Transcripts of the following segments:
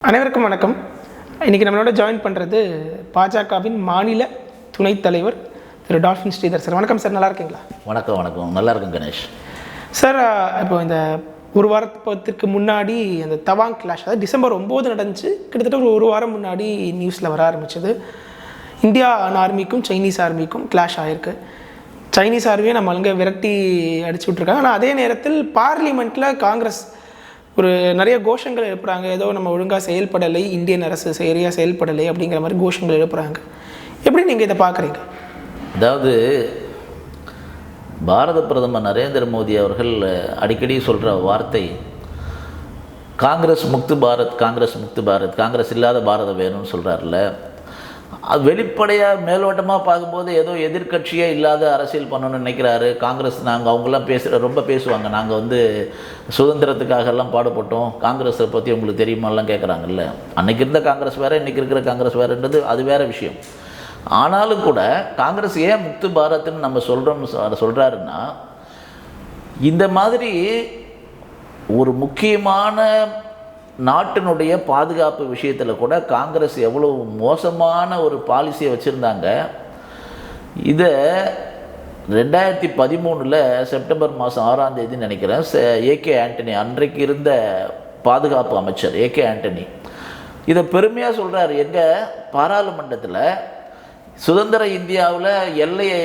அனைவருக்கும் வணக்கம். இன்றைக்கி நம்மளோட ஜாயின் பண்ணுறது பாஜகவின் மாநில துணைத் தலைவர் திரு டால்ஃபின் ஸ்ரீதர் சார். வணக்கம் சார், நல்லா இருக்கீங்களா? வணக்கம் வணக்கம், நல்லா இருக்கும் கணேஷ் சார். இப்போ இந்த ஒரு வாரத்துக்கு முன்னாடி அந்த தவாங் கிளாஷ், அதாவது டிசம்பர் 9 நடந்துச்சு. கிட்டத்தட்ட ஒரு வாரம் முன்னாடி நியூஸில் வர ஆரம்பிச்சது. இந்தியா ஆர்மிக்கும் சைனீஸ் ஆர்மிக்கும் கிளாஷ் ஆகிருக்கு. சைனீஸ் ஆர்மியை நம்ம அங்கே விரட்டி அடிச்சு விட்ருக்காங்க. ஆனால் அதே நேரத்தில் பார்லிமெண்ட்டில் காங்கிரஸ் ஒரு நிறைய கோஷங்கள் எழுப்புறாங்க. ஏதோ நம்ம ஒழுங்காக செயல்படலை, இந்தியன் அரசு சரியாக செயல்படலை அப்படிங்கிற மாதிரி கோஷங்கள் எழுப்புறாங்க. எப்படி நீங்கள் இதை பார்க்குறீங்க? அதாவது பாரத பிரதமர் நரேந்திர மோடி அவர்கள் அடிக்கடி சொல்கிற வார்த்தை காங்கிரஸ் முக்து பாரத், காங்கிரஸ் முக்து பாரத், காங்கிரஸ் இல்லாத பாரதம் வேணும்னு சொல்கிறார்ல. அது வெளிப்படையாக மேலோட்டமாக பார்க்கும்போது ஏதோ எதிர்கட்சியே இல்லாத அரசியல் பண்ணணும்னு நினைக்கிறாரு. காங்கிரஸ் நாங்கள் அவங்களாம் ரொம்ப பேசுவாங்க, நாங்கள் சுதந்திரத்துக்காகலாம் பாடுபட்டோம், காங்கிரஸை பற்றி உங்களுக்கு தெரியுமாலாம் கேட்குறாங்கல்ல. அன்றைக்கி இருந்த காங்கிரஸ் வேறு, இன்றைக்கி இருக்கிற காங்கிரஸ் வேறுன்றது அது வேறு விஷயம். ஆனாலும் கூட காங்கிரஸ் ஏன் முக்து பாரத்ன்னு நம்ம சொல்கிறாருன்னா, இந்த மாதிரி ஒரு முக்கியமான நாட்டினுடைய பாதுகாப்பு விஷயத்தில் கூட காங்கிரஸ் எவ்வளோ மோசமான ஒரு பாலிசியை வச்சுருந்தாங்க. இதை 2013 செப்டம்பர் மாதம் 6ஆம் தேதி நினைக்கிறேன், ஏகே ஆண்டனி, அன்றைக்கு இருந்த பாதுகாப்பு அமைச்சர் ஏகே ஆண்டனி இதை பெருமையாக சொல்கிறார். எங்கள் பாராளுமன்றத்தில் சுதந்திர இந்தியாவில் எல்லையை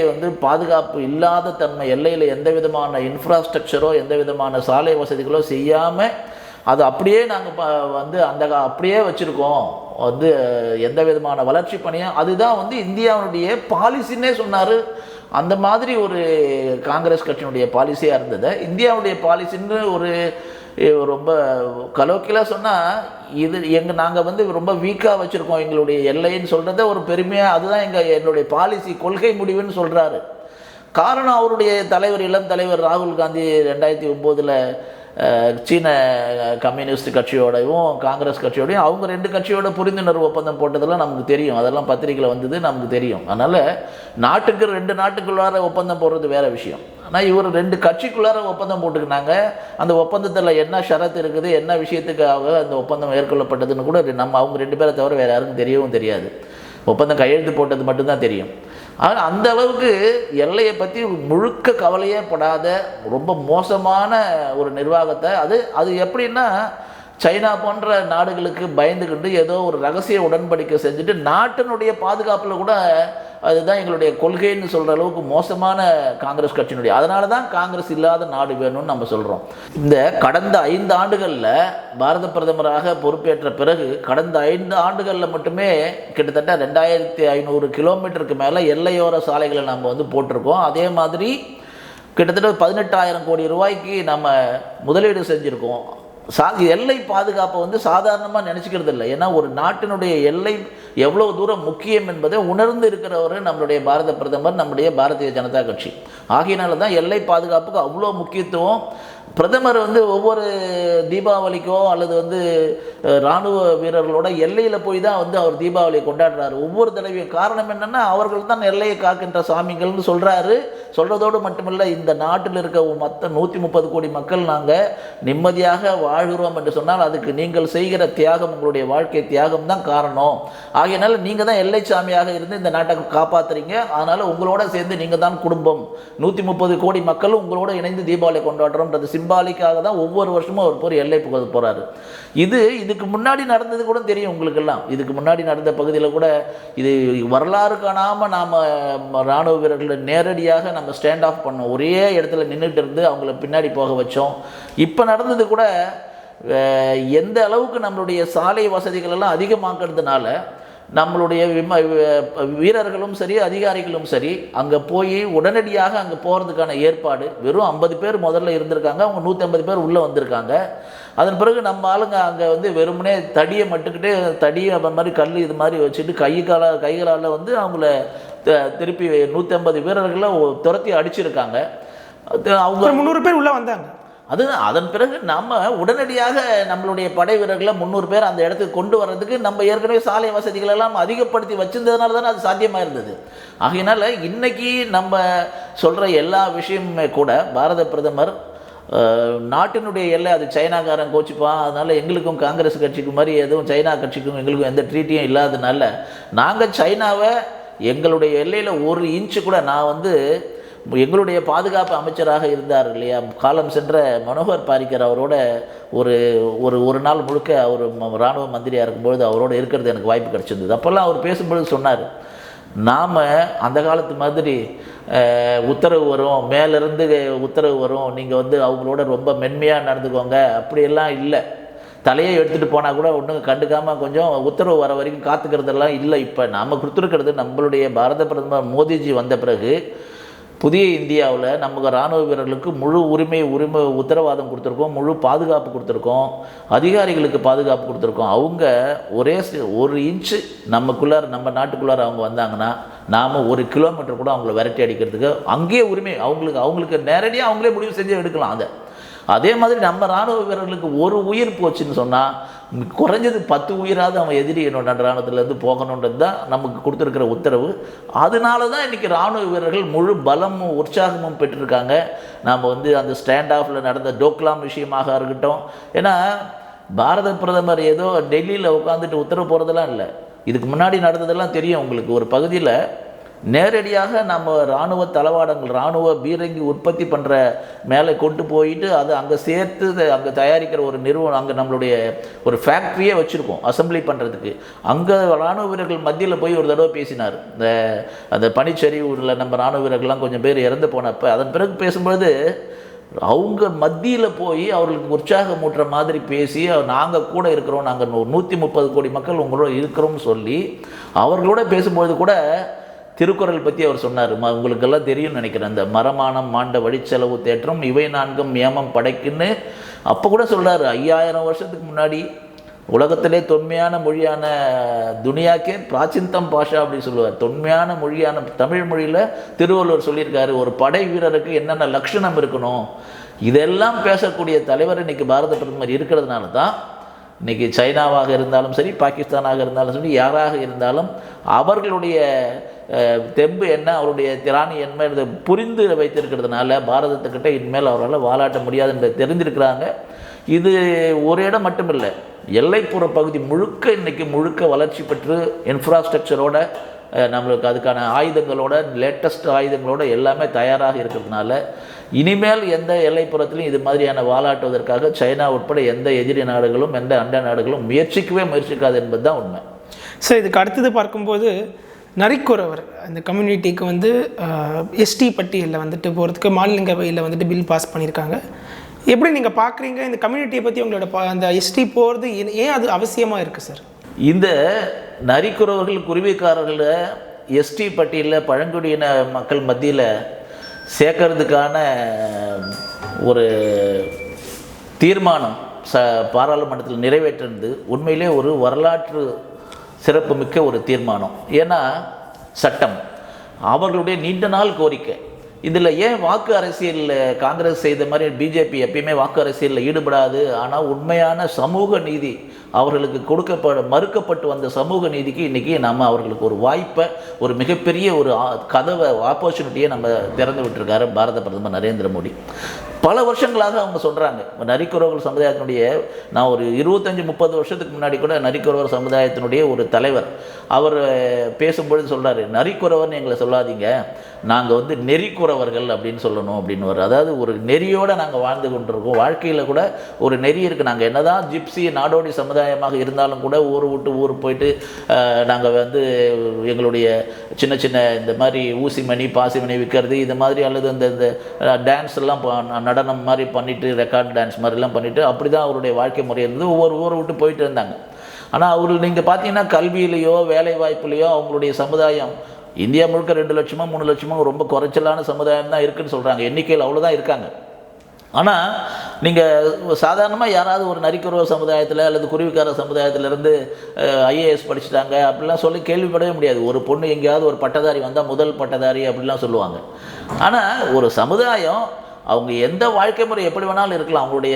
பாதுகாப்பு இல்லாத தன்மை, எல்லையில் எந்த விதமான இன்ஃப்ராஸ்ட்ரக்சரோ எந்த விதமான சாலை வசதிகளோ செய்யாமல் அது அப்படியே நாங்கள் அப்படியே வச்சுருக்கோம், எந்த விதமான வளர்ச்சி பணியும், அதுதான் இந்தியாவுடைய பாலிசின்னே சொன்னார். அந்த மாதிரி ஒரு காங்கிரஸ் கட்சியினுடைய பாலிசியாக இருந்தது. இந்தியாவுடைய பாலிசின்னு ஒரு ரொம்ப கலோக்கிலாக சொன்னால் நாங்கள் ரொம்ப வீக்காக வச்சுருக்கோம் எங்களுடைய எல்லைன்னு சொல்கிறத ஒரு பெருமையாக, அதுதான் என்னுடைய பாலிசி, கொள்கை முடிவுன்னு சொல்கிறாரு. காரணம் அவருடைய தலைவர், இளம் தலைவர் ராகுல் காந்தி 2009 சீன கம்யூனிஸ்ட் கட்சியோடையும் காங்கிரஸ் கட்சியோடையும் அவங்க 2 கட்சியோட புரிந்துணர்வு ஒப்பந்தம் போட்டதெல்லாம் நமக்கு தெரியும். அதெல்லாம் பத்திரிகையில் வந்தது, நமக்கு தெரியும். அதனால் நாட்டுக்கு 2 நாட்டுக்குள்ளார ஒப்பந்தம் போடுறது வேறு விஷயம். ஆனால் இவர் 2 கட்சிக்குள்ளார ஒப்பந்தம் போட்டுக்கினாங்க. அந்த ஒப்பந்தத்தில் என்ன ஷரத்து இருக்குது, என்ன விஷயத்துக்காக அந்த ஒப்பந்தம் மேற்கொள்ளப்பட்டதுன்னு கூட அவங்க 2 பேரை தவிர வேறு யாருக்கும் தெரியவும் தெரியாது. ஒப்பந்தம் கையெழுத்து போட்டது மட்டும்தான் தெரியும். ஆனால் அந்த அளவுக்கு எல்லையை பற்றி முழுக்க கவலையே படாத ரொம்ப மோசமான ஒரு நிர்வாகத்தை அது எப்படின்னா, சைனா போன்ற நாடுகளுக்கு பயந்துக்கிட்டு ஏதோ ஒரு ரகசிய உடன்படிக்கை செஞ்சுட்டு நாட்டினுடைய பாதுகாப்பில் கூட அதுதான் எங்களுடைய கொள்கைன்னு சொல்கிற அளவுக்கு மோசமான காங்கிரஸ் கட்சியினுடைய. அதனால தான் காங்கிரஸ் இல்லாத நாடு வேணும்னு நம்ம சொல்கிறோம். இந்த கடந்த 5 ஆண்டுகளில் பாரத பிரதமராக பொறுப்பேற்ற பிறகு கடந்த 5 ஆண்டுகளில் மட்டுமே கிட்டத்தட்ட 2500 கிலோமீட்டருக்கு மேலே எல்லையோர சாலைகளை நம்ம போட்டிருக்கோம். அதே மாதிரி கிட்டத்தட்ட 18,000 கோடி ரூபாய்க்கு நம்ம முதலீடு செஞ்சுருக்கோம். எல்லை பாதுகாப்பை சாதாரணமாக நினச்சிக்கிறது இல்லை. ஏன்னா ஒரு நாட்டினுடைய எல்லை எவ்வளோ தூரம் முக்கியம் என்பதை உணர்ந்து இருக்கிறவர் நம்மளுடைய பாரத பிரதமர், நம்முடைய பாரதிய ஜனதா கட்சி. ஆகையினால தான் எல்லை பாதுகாப்புக்கு அவ்வளோ முக்கியத்துவம். பிரதமர் ஒவ்வொரு தீபாவளிக்கோ அல்லது இராணுவ வீரர்களோட எல்லையில் போய் தான் அவர் தீபாவளியை கொண்டாடுறாரு ஒவ்வொரு தடவையும். காரணம் என்னென்னா, அவர்கள் தான் எல்லையை காக்கின்ற சாமிகள்னு சொல்கிறாரு. சொல்கிறதோடு மட்டுமில்லை, இந்த நாட்டில் இருக்க மொத்த 130 கோடி மக்கள் நாங்கள் நிம்மதியாக வாழ்கிறோம் என்று சொன்னால் அதுக்கு நீங்கள் செய்கிற தியாகம், உங்களுடைய வாழ்க்கை தியாகம் தான் காரணம். ஆகையினால நீங்கள் தான் எல்லை சாமியாக இருந்து இந்த நாட்டை காப்பாற்றுறீங்க. அதனால் உங்களோட சேர்ந்து நீங்கள் தான் குடும்பம், 130 கோடி மக்களும் உங்களோட இணைந்து தீபாவளி கொண்டாடுறோம்ன்றது சிம்பாலிக்காக தான் ஒவ்வொரு வருஷமும் அவர் போய் எல்லை போகிறாரு. இதுக்கு முன்னாடி நடந்தது கூட தெரியும் உங்களுக்கெல்லாம். இதுக்கு முன்னாடி நடந்த பகுதியில் கூட இது வரலாறு காணாமல் நாம் இராணுவ வீரர்களை நேரடியாக நம்ம ஸ்டாண்ட் ஆஃப் பண்ணோம். ஒரே இடத்துல நின்றுட்டு இருந்து அவங்கள பின்னாடி போக வச்சோம். இப்போ நடந்தது கூட எந்த அளவுக்கு நம்மளுடைய சாலை வசதிகள் எல்லாம் அதிகமாக்குறதுனால நம்மளுடைய வீரர்களும் சரி அதிகாரிகளும் சரி அங்கே போய் உடனடியாக அங்கே போகிறதுக்கான ஏற்பாடு. வெறும் 50 பேர் முதல்ல இருந்திருக்காங்க, அவங்க 150 பேர் உள்ளே வந்திருக்காங்க. அதன் பிறகு நம்ம ஆளுங்க அங்கே வெறுமனே தடியை மட்டுக்கிட்டு தடியை மாதிரி கல் இது மாதிரி வச்சுட்டு கைகளால் அவங்கள திருப்பி 150 வீரர்களை துரத்தி அடிச்சிருக்காங்க. அவங்க 300 பேர் உள்ளே வந்தாங்க. அதன் பிறகு நம்ம உடனடியாக நம்மளுடைய படை வீரர்களை 300 பேர் அந்த இடத்துக்கு கொண்டு வர்றதுக்கு நம்ம ஏற்கனவே சாலை வசதிகள் எல்லாம் அதிகப்படுத்தி வச்சிருந்ததுனால தானே அது சாத்தியமாக இருந்தது. ஆகையினால இன்னைக்கு நம்ம சொல்கிற எல்லா விஷயமுமே கூட பாரத பிரதமர் நாட்டினுடைய எல்லை அது சைனாக்காரன் கோச்சிப்பான், அதனால் எங்களுக்கும் காங்கிரஸ் கட்சிக்கு மாதிரி எதுவும் சைனா கட்சிக்கும் எங்களுக்கும் எந்த ட்ரீட்டியும் இல்லாததுனால நாங்கள் சைனாவை எங்களுடைய எல்லையில் 1 இன்ச்சு கூட நான் வந்து எங்களுடைய பாதுகாப்பு அமைச்சராக இருந்தார் இல்லையா காலம் சென்ற மனோகர் பாரிக்கர் அவரோட ஒரு நாள் முழுக்க அவர் இராணுவ மந்திரியாக இருக்கும்பொழுது அவரோட இருக்கிறது எனக்கு வாய்ப்பு கிடச்சிருந்தது. அப்போல்லாம் அவர் பேசும்பொழுது சொன்னார், நாம் அந்த காலத்து மாதிரி உத்தரவு வரும், மேலேருந்து உத்தரவு வரும், நீங்கள் வந்து அவங்களோட ரொம்ப மென்மையாக நடந்துக்கோங்க, அப்படியெல்லாம் இல்லை. தலையை எடுத்துகிட்டு போனால் கூட ஒன்றும் கண்டுக்காமல் கொஞ்சம் உத்தரவு வர வரைக்கும் காத்துக்கிறதெல்லாம் இல்லை. இப்போ நாம் கொடுத்துருக்கிறது நம்மளுடைய பாரத பிரதமர் மோடிஜி வந்த பிறகு புதிய இந்தியாவில் நமக்கு இராணுவ வீரர்களுக்கு முழு உரிமை உத்தரவாதம் கொடுத்துருக்கோம், முழு பாதுகாப்பு கொடுத்துருக்கோம், அதிகாரிகளுக்கு பாதுகாப்பு கொடுத்துருக்கோம். அவங்க 1 இன்ச்சு நம்ம நாட்டுக்குள்ளார அவங்க வந்தாங்கன்னா நாம் 1 கிலோமீட்டர் கூட அவங்கள விரட்டி அடிக்கிறதுக்கு அங்கேயே உரிமை அவங்களுக்கு நேரடியாக அவங்களே முடிவு செஞ்சு எடுக்கலாம். அதே மாதிரி நம்ம இராணுவ வீரர்களுக்கு 1 உயிர் போச்சுன்னு சொன்னால் குறைஞ்சது 10 உயிராவது அவன் எதிரி என்னோட இராணுவத்திலேருந்து போகணுன்றது தான் நமக்கு கொடுத்துருக்கிற உத்தரவு. அதனால தான் இன்றைக்கி இராணுவ வீரர்கள் முழு பலமும் உற்சாகமும் பெற்றிருக்காங்க. நாம் வந்து அந்த ஸ்டாண்ட் ஆஃபில் நடந்த டோக்லாம் விஷயமாக இருக்கட்டும், ஏன்னா பாரத பிரதமர் ஏதோ டெல்லியில் உட்காந்துட்டு உத்தரவு போகிறதெல்லாம் இல்லை. இதுக்கு முன்னாடி நடந்ததெல்லாம் தெரியும் உங்களுக்கு. ஒரு பகுதியில் நேரடியாக நம்ம இராணுவ தளவாடங்கள் இராணுவ பீரங்கி உற்பத்தி பண்ணுற மேலே கொண்டு போயிட்டு அதை அங்கே சேர்த்து அங்கே தயாரிக்கிற ஒரு நிறுவனம், அங்கே நம்மளுடைய ஒரு ஃபேக்ட்ரியே வச்சுருக்கோம் அசம்பிளி பண்ணுறதுக்கு. அங்கே இராணுவ வீரர்கள் மத்தியில் போய் ஒரு தடவை பேசினார். அந்த பனிச்சரிவில் நம்ம இராணுவ வீரர்கள்லாம் கொஞ்சம் பேர் இறந்து போனப்போ அதன் பிறகு பேசும்பொழுது அவங்க மத்தியில் போய் அவர்களுக்கு உற்சாகம் ஊட்டுற மாதிரி பேசி நாங்கள் கூட இருக்கிறோம், நாங்கள் 130 கோடி மக்கள் உங்களோட இருக்கிறோம்னு சொல்லி அவர்களோட பேசும்பொழுது கூட திருக்குறள் பற்றி அவர் சொன்னார். உங்களுக்கெல்லாம் தெரியும்னு நினைக்கிறேன், அந்த மரமானம் மாண்ட வழிச்செலவு தேற்றம் இவை 4ம் ஏமம் படைக்குன்னு அப்போ கூட சொல்கிறார். 5000 வருஷத்துக்கு முன்னாடி உலகத்திலே தொன்மையான மொழியான துனியாக்கே பிராச்சிந்தம் பாஷா அப்படின்னு சொல்லுவார். தொன்மையான மொழியான தமிழ் மொழியில் திருவள்ளுவர் சொல்லியிருக்காரு, ஒரு படை வீரருக்கு என்னென்ன லட்சணம் இருக்கணும். இதெல்லாம் பேசக்கூடிய தலைவர் இன்றைக்கி பாரத பிரதமர் இருக்கிறதுனால தான் இன்றைக்கி சைனாவாக இருந்தாலும் சரி, பாகிஸ்தானாக இருந்தாலும் சரி, யாராக இருந்தாலும் அவர்களுடைய தெம்பு என்ன, அவருடைய திராணி என்ன இதை புரிந்து வைத்திருக்கிறதுனால பாரதத்துக்கிட்ட இனிமேல் அவரால் வாலாட்ட முடியாது என்று தெரிஞ்சிருக்கிறாங்க. இது ஒரு இடம் மட்டுமில்லை, எல்லைப்புற பகுதி முழுக்க வளர்ச்சி பெற்று இன்ஃப்ராஸ்ட்ரக்சரோட நம்மளுக்கு அதுக்கான ஆயுதங்களோட லேட்டஸ்ட் ஆயுதங்களோட எல்லாமே தயாராக இருக்கிறதுனால இனிமேல் எந்த எல்லைப்புறத்திலையும் இது மாதிரியான வாலாட்டுவதற்காக சைனா உட்பட எந்த எதிரி நாடுகளும் எந்த அண்டை நாடுகளும் முயற்சிக்காது என்பது தான் உண்மை. ஸோ இதுக்கு அடுத்தது பார்க்கும்போது நரிக்குறவர் அந்த கம்யூனிட்டிக்கு வந்து எஸ்டி பட்டியலில் வந்துட்டு போகிறதுக்கு மாநிலங்களவையில் வந்துட்டு பில் பாஸ் பண்ணியிருக்காங்க. எப்படி நீங்கள் பார்க்குறீங்க இந்த கம்யூனிட்டியை பற்றி? உங்களோட அந்த எஸ்டி போகிறது ஏன் அது அவசியமாக இருக்குது சார்? இந்த நரிக்குறவர்கள் குருவிக்காரர்கள் எஸ்டி பட்டியலில் பழங்குடியின மக்கள் மத்தியில் சேர்க்கறதுக்கான ஒரு தீர்மானம் பாராளுமன்றத்தில் நிறைவேற்றினது உண்மையிலே ஒரு வரலாற்று சிறப்புமிக்க ஒரு தீர்மானம். ஏன்னா சட்டம் அவர்களுடைய நீண்ட நாள் கோரிக்கை. இதில் ஏன் வாக்கு அரசியலில் காங்கிரஸ் செய்த மாதிரி பிஜேபி எப்பயுமே வாக்கு அரசியலில் ஈடுபடாது. ஆனால் உண்மையான சமூக நீதி அவர்களுக்கு மறுக்கப்பட்டு வந்த சமூக நீதிக்கு இன்றைக்கி நம்ம அவர்களுக்கு ஒரு வாய்ப்பை, ஒரு மிகப்பெரிய ஒரு கதவை, ஆப்பர்ச்சுனிட்டியை நம்ம திறந்து விட்டுருக்காரு பாரத பிரதமர் நரேந்திர மோடி. பல வருஷங்களாக அவங்க சொல்கிறாங்க நரிக்குறவர் சமுதாயத்தினுடைய, நான் ஒரு 25-30 வருஷத்துக்கு முன்னாடி கூட நரிக்குறவர் சமுதாயத்தினுடைய ஒரு தலைவர் அவர் பேசும்பொழுது சொல்கிறாரு, நரிக்குறவர்னு எங்களை சொல்லாதீங்க, நாங்கள் வந்து நெறிக்குறவர்கள் அப்படின்னு சொல்லணும் அப்படின்னு வரும். அதாவது ஒரு நெறியோடு நாங்கள் வாழ்ந்து கொண்டிருக்கோம், வாழ்க்கையில் கூட ஒரு நெறி இருக்குது. நாங்கள் என்ன தான் ஜிப்சி நாடோடி சமுதாயமாக இருந்தாலும் கூட ஊர் விட்டு ஊர் போயிட்டு நாங்கள் வந்து எங்களுடைய சின்ன சின்ன இந்த மாதிரி ஊசிமணி பாசிமணி விற்கிறது இது மாதிரி, அல்லது இந்த டான்ஸ் எல்லாம் நடனம் மாதிரி பண்ணிவிட்டு ரெக்கார்ட் டான்ஸ் மாதிரிலாம் பண்ணிவிட்டு அப்படி தான் அவருடைய வாழ்க்கை முறை இருந்தது. ஒவ்வொரு ஊரை விட்டு போயிட்டு இருந்தாங்க. ஆனால் அவர்கள் நீங்கள் பார்த்தீங்கன்னா கல்வியிலையோ வேலை வாய்ப்புலையோ அவங்களுடைய சமுதாயம் இந்தியா முழுக்க 2 லட்சமோ 3 லட்சமோ ரொம்ப குறைச்சலான சமுதாயம் தான் இருக்குதுன்னு சொல்கிறாங்க. எண்ணிக்கையில் அவ்வளோதான் இருக்காங்க. ஆனால் நீங்கள் சாதாரணமாக யாராவது ஒரு நரிக்குறவர் சமுதாயத்தில் அல்லது குருவிக்கார சமுதாயத்திலேருந்து ஐஏஎஸ் படிச்சுட்டாங்க அப்படிலாம் சொல்லி கேள்விப்படவே முடியாது. ஒரு பொண்ணு எங்கேயாவது ஒரு பட்டதாரி வந்தால் முதல் பட்டதாரி அப்படிலாம் சொல்லுவாங்க. ஆனால் ஒரு சமுதாயம் அவங்க எந்த வாழ்க்கை முறை எப்படி வேணாலும் இருக்கலாம், அவங்களுடைய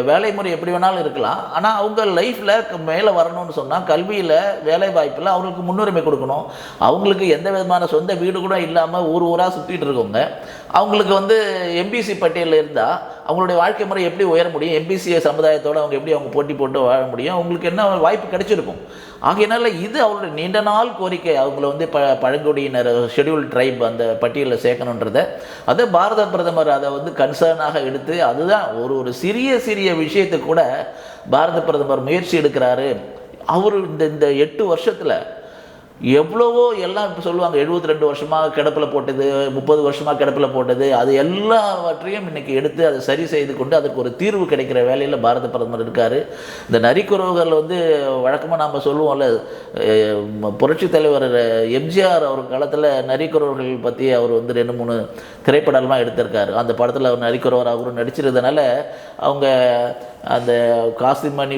வேலை முறை எப்படி வேணாலும் இருக்கலாம். ஆனால் அவங்க லைஃப்பில் மேலே வரணும்னு சொன்னால் கல்வியில் வேலை வாய்ப்பில் அவங்களுக்கு முன்னுரிமை கொடுக்கணும். அவங்களுக்கு எந்த விதமான சொந்த வீடு கூட இல்லாமல் ஊராக சுற்றிட்டு இருக்கவங்க அவங்களுக்கு வந்து எம்பிசி பட்டியலில் இருந்தால் அவங்களுடைய வாழ்க்கை முறை எப்படி உயர முடியும், எம்பிசிஏ சமுதாயத்தோடு அவங்க எப்படி அவங்க போட்டி போட்டு வாழ முடியும், அவங்களுக்கு என்ன வாய்ப்பு கிடைச்சிருக்கும். ஆகையினால இது அவருடைய நீண்ட நாள் கோரிக்கை. அவங்கள வந்து பழங்குடியினர் ஷெட்யூல் ட்ரைப் அந்த பட்டியலில் சேர்க்கணுன்றதை அதை பாரத பிரதமர் அதை வந்து கன்சர்னாக எடுத்து அதுதான் ஒரு சிறிய சிறிய விஷயத்துக்கு கூட பாரத பிரதமர் முயற்சி எடுக்கிறாரு. அவர் இந்த 8 வருஷத்தில் எவ்வளவோ எல்லாம் இப்போ சொல்லுவாங்க 72 வருஷமாக கிடப்பில் போட்டது, 30 வருஷமாக கிடப்பில் போட்டது, அது எல்லாவற்றையும் இன்றைக்கி எடுத்து அதை சரி செய்து கொண்டு அதுக்கு ஒரு தீர்வு கிடைக்கிற வேலையில் பாரத பிரதமர் இருக்கார். இந்த நரிக்குறவுகள் வந்து வழக்கமாக நம்ம சொல்லுவோம்ல, புரட்சி தலைவர் எம்ஜிஆர் அவர் காலத்தில் நரிக்குறவர்கள் பற்றி அவர் வந்து 2-3 திரைப்படம்லாம் எடுத்திருக்காரு. அந்த படத்தில் அவர் நரிக்குறவர் அவரும் நடிச்சிருந்தனால அவங்க அந்த காசு மணி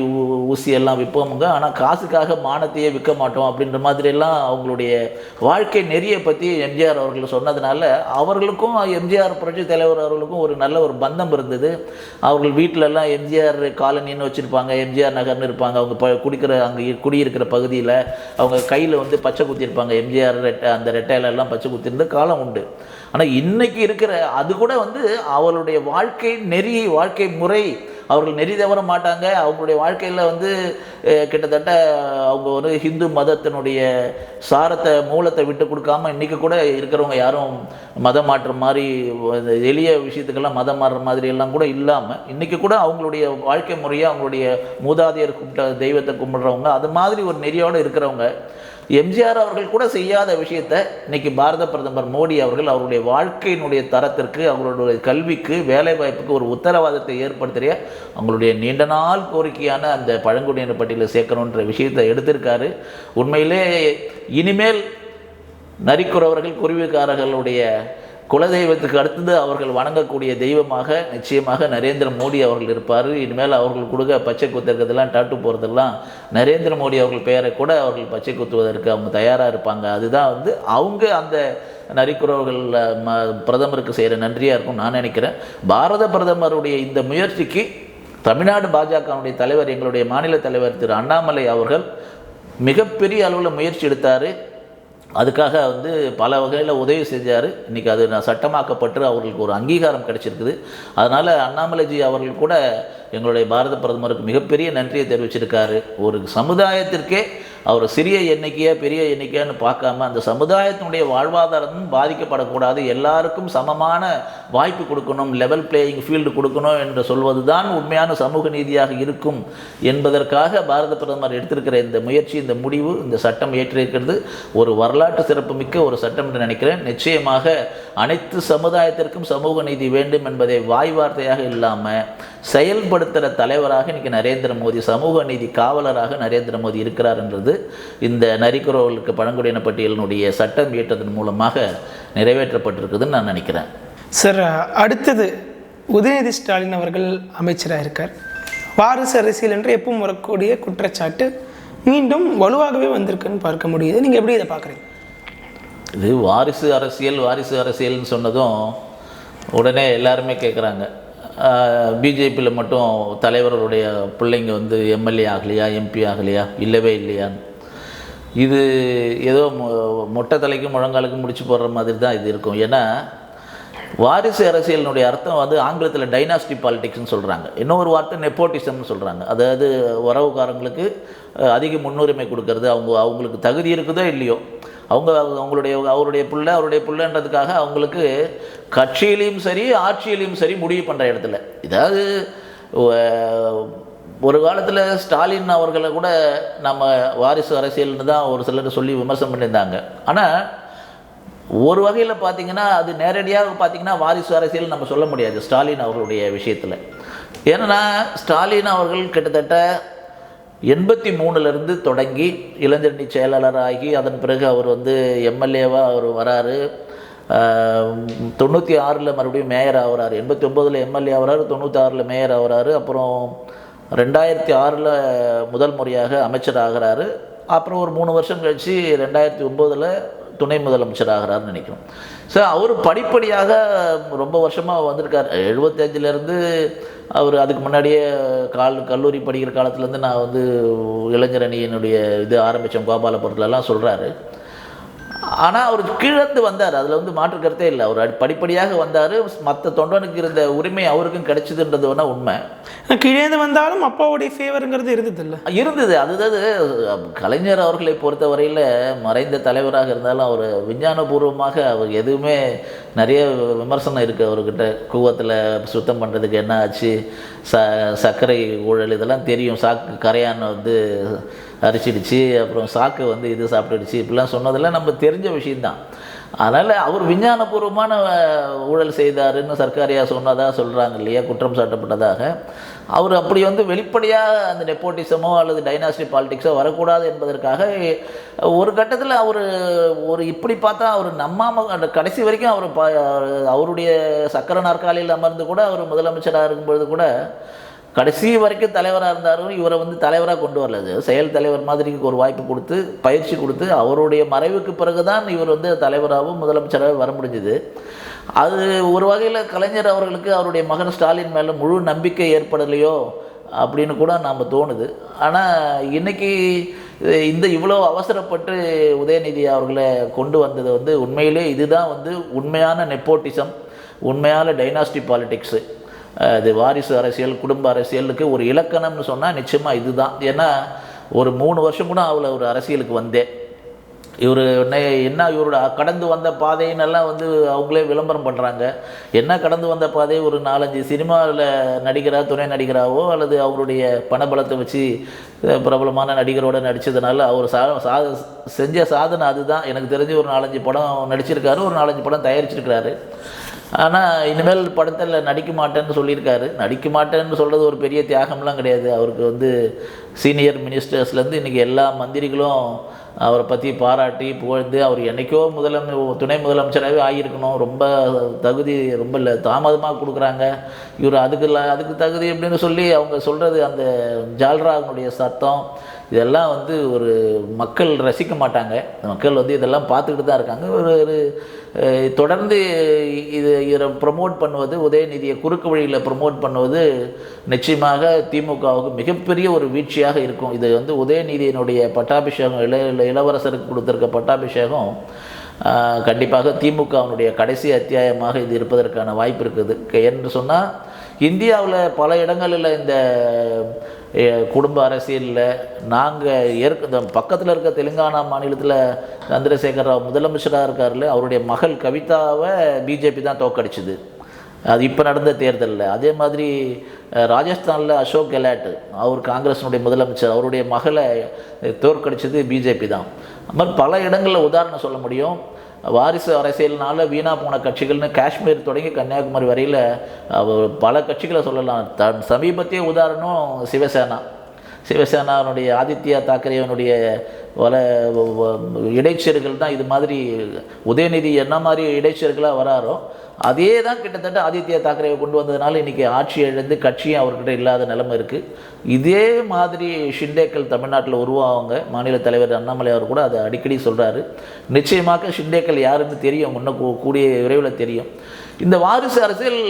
ஊசி எல்லாம் விற்போமுங்க, ஆனால் காசுக்காக மானத்தையே விற்க மாட்டோம் அப்படின்ற மாதிரியெல்லாம் அவங்களுடைய வாழ்க்கை நெறியை பற்றி எம்ஜிஆர் அவர்கள் சொன்னதுனால அவர்களுக்கும் எம்ஜிஆர் புரட்சி தலைவர் அவர்களுக்கும் ஒரு நல்ல ஒரு பந்தம் இருந்தது. அவர்கள் வீட்டிலலாம் எம்ஜிஆர் காலனின்னு வச்சுருப்பாங்க, எம்ஜிஆர் நகர்னு இருப்பாங்க. அவங்க குடிக்கிற அங்கே குடியிருக்கிற பகுதியில் அவங்க கையில் வந்து பச்சை குத்திருப்பாங்க, எம்ஜிஆர் ரெட்டை, அந்த ரெட்டையிலெல்லாம் பச்சை குத்திருந்த காலம் உண்டு. ஆனால் இன்றைக்கி இருக்கிற அது கூட வந்து அவளுடைய வாழ்க்கை நெறி, வாழ்க்கை முறை, அவர்கள் நெறி தவற மாட்டாங்க. அவங்களுடைய வாழ்க்கையில் வந்து கிட்டத்தட்ட அவங்க ஒரு ஹிந்து மதத்தினுடைய சாரத்தை மூலத்தை விட்டு கொடுக்காம இன்றைக்கி கூட இருக்கிறவங்க யாரும் மதம் மாற்ற மாதிரி எளிய விஷயத்துக்கெல்லாம் மதம் மாறுற மாதிரி எல்லாம் கூட இல்லாமல் இன்றைக்கி கூட அவங்களுடைய வாழ்க்கை முறையை அவங்களுடைய மூதாதையர் கும்பிட்ட தெய்வத்தை கும்பிட்றவங்க அது மாதிரி ஒரு நெறியோடு இருக்கிறவங்க. எம்ஜிஆர் அவர்கள் கூட செய்யாத விஷயத்தை இன்றைக்கி பாரத பிரதமர் மோடி அவர்கள் அவருடைய வாழ்க்கையினுடைய தரத்திற்கு, அவர்களுடைய கல்விக்கு, வேலைவாய்ப்புக்கு ஒரு உத்தரவாதத்தை ஏற்படுத்துகிற அவங்களுடைய நீண்ட நாள் கோரிக்கையான அந்த பழங்குடியினர் பட்டியலில் சேர்க்கணுன்ற விஷயத்தை எடுத்திருக்காரு. உண்மையிலே இனிமேல் நரிக்குறவர்கள் குருவிக்காரர்களுடைய குலதெய்வத்துக்கு அடுத்தது அவர்கள் வணங்கக்கூடிய தெய்வமாக நிச்சயமாக நரேந்திர மோடி அவர்கள் இருப்பார். இனிமேல் அவர்கள் கொடுக்க பச்சை குத்துறதெல்லாம் டாட்டு போகிறதெல்லாம் நரேந்திர மோடி அவர்கள் பெயரை கூட அவர்கள் பச்சை குத்துவதற்கு அவங்க தயாராக இருப்பாங்க. அதுதான் வந்து அவங்க அந்த நரிக்குறவர்கள் பிரதமருக்கு செய்கிற நன்றியாக இருக்கும் நான் நினைக்கிறேன். பாரத பிரதமருடைய இந்த முயற்சிக்கு தமிழ்நாடு பாஜகவுடைய தலைவர், எங்களுடைய மாநில தலைவர் திரு அண்ணாமலை அவர்கள் மிகப்பெரிய அளவில் முயற்சி எடுத்தார். அதுக்காக வந்து பல வகையில் உதவி செஞ்சார். இன்றைக்கி அது சட்டமாக்கப்பட்டு அவர்களுக்கு ஒரு அங்கீகாரம் கிடைச்சிருக்குது. அதனால் அண்ணாமலைஜி அவர்கள் கூட எங்களுடைய பாரத பிரதமருக்கு மிகப்பெரிய நன்றியை தெரிவிச்சிருக்காரு. ஒரு சமுதாயத்திற்கே அவர் சிறிய எண்ணிக்கையா பெரிய எண்ணிக்கையான்னு பார்க்காம அந்த சமுதாயத்தினுடைய வாழ்வாதாரமும் பாதிக்கப்படக்கூடாது, எல்லாருக்கும் சமமான வாய்ப்பு கொடுக்கணும், லெவல் பிளேயிங் ஃபீல்டு கொடுக்கணும் என்று சொல்வது தான் உண்மையான சமூக நீதியாக இருக்கும் என்பதற்காக பாரத பிரதமர் எடுத்திருக்கிற இந்த முயற்சி, இந்த முடிவு, இந்த சட்டம் ஏற்றிருக்கிறது ஒரு வரலாற்று சிறப்புமிக்க ஒரு சட்டம் என்று நினைக்கிறேன். நிச்சயமாக அனைத்து சமுதாயத்திற்கும் சமூக நீதி வேண்டும் என்பதை வாய் வார்த்தையாக இல்லாமல் செயல்படுத்துகிற தலைவராக இன்றைக்கி நரேந்திர மோடி, சமூக நீதி காவலராக நரேந்திர மோடி இருக்கிறார் என்றது இந்த நரிக்குறவர்களுக்கு பழங்குடியின பட்டியலினுடைய சட்டம் இயற்றதன் மூலமாக நிறைவேற்றப்பட்டிருக்குதுன்னு நான் நினைக்கிறேன். சார், அடுத்தது உதயநிதி ஸ்டாலின் அவர்கள் அமைச்சராக இருக்கார். வாரிசு அரசியல் என்று எப்பவும் வரக்கூடிய குற்றச்சாட்டு மீண்டும் வலுவாகவே வந்திருக்குன்னு பார்க்க முடியுது. நீங்கள் எப்படி இதை பார்க்குறீங்க? இது வாரிசு அரசியல்னு சொன்னதும் உடனே எல்லாருமே கேட்குறாங்க, பிஜேபியில் மட்டும் தலைவர்களுடைய பிள்ளைங்க வந்து எம்எல்ஏ ஆகலையா, எம்பி ஆகலையா, இல்லவே இல்லையான்னு. இது ஏதோ மொட்டை தலைக்கும் முழங்காலுக்கும் முடிச்சு போடுற மாதிரி தான் இது இருக்கும். ஏன்னா வாரிசு அரசியலினுடைய அர்த்தம் வந்து ஆங்கிலத்தில் டைனாஸ்டி பாலிடிக்ஸ்னு சொல்கிறாங்க. இன்னொரு வார்த்தை நெப்போட்டிசம்னு சொல்கிறாங்க. அதாவது உறவுக்காரங்களுக்கு அதிக முன்னுரிமை கொடுக்கறது, அவங்களுக்கு தகுதி இருக்குதோ இல்லையோ அவருடைய பிள்ளைன்றதுக்காக அவங்களுக்கு கட்சியிலையும் சரி ஆட்சியிலையும் சரி முடிவு பண்ணுற இடத்துல. இதாவது ஒரு காலத்தில் ஸ்டாலின் அவர்களை கூட நம்ம வாரிசு அரசியல்னு தான் ஒரு சிலர் சொல்லி விமர்சனம் பண்ணியிருந்தாங்க. ஆனால் ஒரு வகையில் பார்த்திங்கன்னா அது நேரடியாக பார்த்திங்கன்னா வாரிசு அரசியல் நம்ம சொல்ல முடியாது ஸ்டாலின் அவர்களுடைய விஷயத்தில். ஏன்னா ஸ்டாலின் அவர்கள் கிட்டத்தட்ட 83லேருந்து தொடங்கி இளைஞரணி செயலாளராகி அதன் பிறகு அவர் வந்து எம்எல்ஏவாக அவர் வராரு. 96 மறுபடியும் மேயர் ஆகிறார், 89 எம்எல்ஏ ஆகிறாரு, 96 மேயர் ஆகிறாரு, அப்புறம் 2006 முதல் முறையாக அமைச்சர் ஆகிறாரு. அப்புறம் ஒரு 3 வருஷம் கழித்து 2009 துணை முதலமைச்சர் ஆகிறாருன்னு நினைக்கிறோம். ஸோ அவர் படிப்படியாக ரொம்ப வருஷமாக வந்திருக்கார். 75லேருந்து அவர் அதுக்கு முன்னாடியே கல்லூரி படிக்கிற காலத்துலேருந்து நான் வந்து இளைஞரணியினுடைய இது ஆரம்பித்தோம் கோபாலபுரத்துலலாம் சொல்கிறாரு. ஆனால் அவர் கீழந்து வந்தார், அதில் வந்து மாற்று கருத்தே இல்லை. அவர் படிப்படியாக வந்தார். மற்ற தொண்டனுக்கு இருந்த உரிமை அவருக்கும் கிடைச்சதுன்றது வேணால் உண்மை. கீழேந்து வந்தாலும் அப்பாவுடைய ஃபேவருங்கிறது இருந்தது இல்லை, இருந்தது. அதுதான் கலைஞர் அவர்களை பொறுத்த வரையில் மறைந்த தலைவராக இருந்தாலும் அவர் விஞ்ஞானபூர்வமாக அவர் எதுவுமே நிறைய விமர்சனம் இருக்குது அவர்கிட்ட. கூவத்தில் சுத்தம் பண்ணுறதுக்கு என்ன ஆச்சு, சர்க்கரை ஊழல் இதெல்லாம் தெரியும். சாக்கு கரையான் வந்து அரிச்சிடுச்சு, அப்புறம் சாக்கு வந்து இது சாப்பிட்டுடுச்சு, இப்படிலாம் சொன்னதெல்லாம் நம்ம தெரிஞ்ச விஷயந்தான். அதனால் அவர் விஞ்ஞானபூர்வமான ஊழல் செய்தாருன்னு சர்க்காரியாக சொன்னதாக சொல்கிறாங்க இல்லையா, குற்றம் சாட்டப்பட்டதாக. அவர் அப்படி வந்து வெளிப்படையாக அந்த நெப்போட்டிசமோ அல்லது டைனாஸ்டி பாலிடிக்ஸோ வரக்கூடாது என்பதற்காக ஒரு கட்டத்தில் ஒரு இப்படி பார்த்தா அவர் நம்பாமல் கடைசி வரைக்கும் அவருடைய சக்கர நாற்காலியில் அமர்ந்து கூட அவர் முதலமைச்சராக இருக்கும்பொழுது கூட கடைசி வரைக்கும் தலைவராக இருந்தாலும் இவரை வந்து தலைவராக கொண்டு வரல. செயல் தலைவர் மாதிரி ஒரு வாய்ப்பு கொடுத்து பயிற்சி கொடுத்து அவருடைய மறைவுக்கு பிறகு தான் இவர் வந்து தலைவராகவும் முதலமைச்சராகவும் வர முடிஞ்சுது. அது ஒரு வகையில் கலைஞர் அவர்களுக்கு அவருடைய மகன் ஸ்டாலின் மேலே முழு நம்பிக்கை ஏற்படலையோ அப்படின்னு கூட நாம் தோணுது. ஆனால் இன்றைக்கி இவ்வளோ அவசரப்பட்டு உதயநிதி அவர்களை கொண்டு வந்தது வந்து உண்மையிலே இதுதான் வந்து உண்மையான நெப்போட்டிசம், உண்மையான டைனாஸ்டி பாலிடிக்ஸு. இது வாரிசு அரசியல், குடும்ப அரசியலுக்கு ஒரு இலக்கணம்னு சொன்னால் நிச்சயமாக இதுதான். ஏன்னா ஒரு 3 வருஷம் கூட அவளை ஒரு அரசியலுக்கு வந்தேன். இவர் என்ன இவரோட கடந்து வந்த பாதையினெல்லாம் வந்து அவங்களே விளம்பரம் பண்ணுறாங்க. என்ன கடந்து வந்த பாதை, ஒரு 4-5 சினிமாவில் நடிகராக துணை நடிகராகவோ அல்லது அவருடைய பணபலத்தை வச்சு பிரபலமான நடிகரோடு நடித்ததுனால அவர் செஞ்ச சாதனை அதுதான். எனக்கு தெரிஞ்சு ஒரு 4-5 படம் நடிச்சிருக்காரு, ஒரு 4-5 படம் தயாரிச்சிருக்கிறாரு. ஆனால் இனிமேல் படத்தில் நடிக்க மாட்டேன்னு சொல்லியிருக்காரு. நடிக்க மாட்டேன்னு சொல்கிறது ஒரு பெரிய தியாகம்லாம் கிடையாது. அவருக்கு வந்து சீனியர் மினிஸ்டர்ஸ்லேருந்து இன்றைக்கி எல்லா மந்திரிகளும் அவரை பற்றி பாராட்டி புகழ்ந்து அவர் என்றைக்கோ துணை முதலமைச்சராகவே ஆகியிருக்கணும், ரொம்ப தகுதி ரொம்ப இல்லை, தாமதமாக கொடுக்குறாங்க, இவர் அதுக்கு தகுதி அப்படின்னு சொல்லி அவங்க சொல்கிறது அந்த ஜால்ராவுடைய சத்தம் இதெல்லாம் வந்து ஒரு மக்கள் ரசிக்க மாட்டாங்க. மக்கள் வந்து இதெல்லாம் பார்த்துக்கிட்டு தான் இருக்காங்க. ஒரு தொடர்ந்து இதை ப்ரமோட் பண்ணுவது, உதயநிதியை குறுக்கு வழியில் ப்ரமோட் பண்ணுவது நிச்சயமாக திமுகவுக்கு மிகப்பெரிய ஒரு வீழ்ச்சியாக இருக்கும். இது வந்து உதயநிதியினுடைய பட்டாபிஷேகம், இளவரசருக்கு கொடுத்துருக்க பட்டாபிஷேகம் கண்டிப்பாக திமுகவினுடைய கடைசி அத்தியாயமாக இது இருப்பதற்கான வாய்ப்பு இருக்குது. என்று சொன்னால் இந்தியாவில் பல இடங்களில் இந்த குடும்ப அரசியலில் நாங்கள் பக்கத்தில் இருக்க தெலுங்கானா மாநிலத்தில் சந்திரசேகர ராவ் முதலமைச்சராக இருக்கார்ல, அவருடைய மகள் கவிதாவை பிஜேபி தான் தோக்கடிச்சுது. அது இப்போ நடந்த தேர்தலில். அதே மாதிரி ராஜஸ்தானில் அசோக் கெலாட் அவர் காங்கிரஸினுடைய முதலமைச்சர், அவருடைய மகளை தோற்கடிச்சது பிஜேபி தான். அது மாதிரி பல இடங்களில் உதாரணம் சொல்ல முடியும். வாரிசு அரசியல்னால வீணா போன கட்சிகள்னு காஷ்மீர் தொடங்கி கன்னியாகுமரி வரையில் பல கட்சிகளை சொல்லலாம். சமீபத்திய உதாரணம் சிவசேனாவுடைய ஆதித்யா தாக்கரேவனுடைய இடைச்செருகள் தான். இது மாதிரி உதயநிதி என்ன மாதிரி இடைச்செருகளாக வராரோ அதே தான் கிட்டத்தட்ட ஆதித்யா தாக்கரேவை கொண்டு வந்ததுனால இன்றைக்கி ஆட்சி இழந்து கட்சியும் அவர்கிட்ட இல்லாத நிலைமை இருக்குது. இதே மாதிரி ஷிண்டேக்கள் தமிழ்நாட்டில் உருவாங்க. மாநில தலைவர் அண்ணாமலை அவர் கூட அதை அடிக்கடி சொல்கிறாரு. நிச்சயமாக ஷிண்டேக்கள் யாருன்னு தெரியும், முன்ன கூடிய விரைவில் தெரியும். இந்த வாரிசு அரசியல்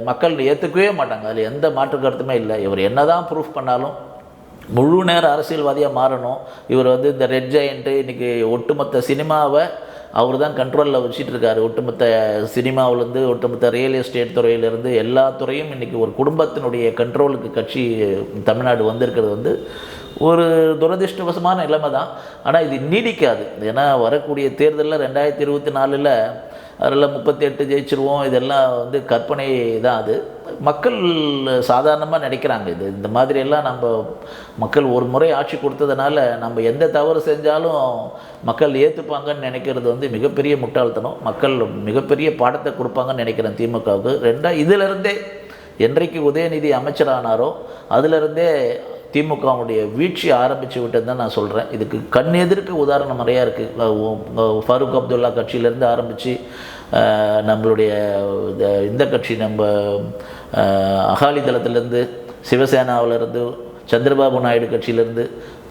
மக்கள் ஏற்றுக்கவே மாட்டாங்க, அதில் எந்த மாற்று கருத்துமே இல்லை. இவர் என்ன தான் ப்ரூஃப் பண்ணாலும் முழு நேர அரசியல்வாதியாக மாறணும். இவர் வந்து இந்த ரெட் ஜெயண்ட்டு இன்றைக்கி ஒட்டுமொத்த சினிமாவை அவர் தான் கண்ட்ரோலில் வச்சுட்டு இருக்காரு. ஒட்டுமொத்த சினிமாவிலேருந்து ஒட்டுமொத்த ரியல் எஸ்டேட் துறையிலேருந்து எல்லா துறையும் இன்றைக்கி ஒரு குடும்பத்தினுடைய கண்ட்ரோலுக்கு கட்சி தமிழ்நாடு வந்திருக்கிறது வந்து ஒரு துரதிருஷ்டவசமான நிலைமை தான். ஆனால் இது நீடிக்காது. ஏன்னா வரக்கூடிய தேர்தலில் 2024 அதில் 38 ஜெயிச்சிருவோம், இதெல்லாம் வந்து கற்பனை தான். அது மக்கள் சாதாரணமாக நினைக்கிறாங்க. இந்த மாதிரியெல்லாம் மக்கள் ஒரு முறை ஆட்சி கொடுத்ததுனால நம்ம எந்த தவறு செஞ்சாலும் மக்கள் ஏற்றுப்பாங்கன்னு நினைக்கிறது வந்து மிகப்பெரிய முட்டாள்தனம். மக்கள் மிகப்பெரிய பாடத்தை கொடுப்பாங்கன்னு நினைக்கிறேன் திமுகவுக்கு. இதிலிருந்தே என்றைக்கு உதயநிதி அமைச்சரானாரோ அதிலிருந்தே திமுகவுடைய வீழ்ச்சி ஆரம்பித்து விட்டது தான் நான் சொல்கிறேன். இதுக்கு கண் எதிர்க்கு உதாரணம் நிறையா இருக்குது. ஃபரூக் அப்துல்லா கட்சியிலேருந்து ஆரம்பித்து நம்மளுடைய இந்த கட்சி நம்ம அகாலி தளத்திலேருந்து சிவசேனாவிலேருந்து சந்திரபாபு நாயுடு கட்சியிலேருந்து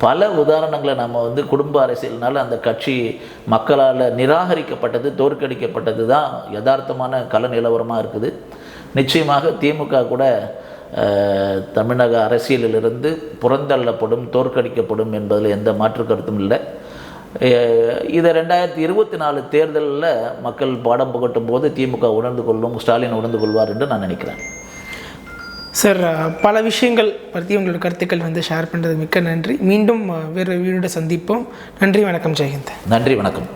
பல உதாரணங்களை நம்ம வந்து குடும்ப அரசியல்னால அந்த கட்சி மக்களால் நிராகரிக்கப்பட்டது, தோற்கடிக்கப்பட்டது தான் யதார்த்தமான கள நிலவரமாக இருக்குது. நிச்சயமாக திமுக கூட தமிழக அரசியலிலிருந்து புறந்தள்ளப்படும், தோற்கடிக்கப்படும் என்பதில் எந்த மாற்று கருத்தும் இல்லை. இதை 2024 தேர்தலில் மக்கள் பாடம் புகட்டும் போது திமுக உணர்ந்து கொள்ளும், ஸ்டாலின் உணர்ந்து கொள்வார் என்று நான் நினைக்கிறேன். சார், பல விஷயங்கள் பற்றி உங்களோட கருத்துக்கள் வந்து ஷேர் பண்ணுறது மிக்க நன்றி. மீண்டும் வேறு வீடியோட சந்திப்போம். நன்றி, வணக்கம், ஜெயஹிந்த். நன்றி, வணக்கம்.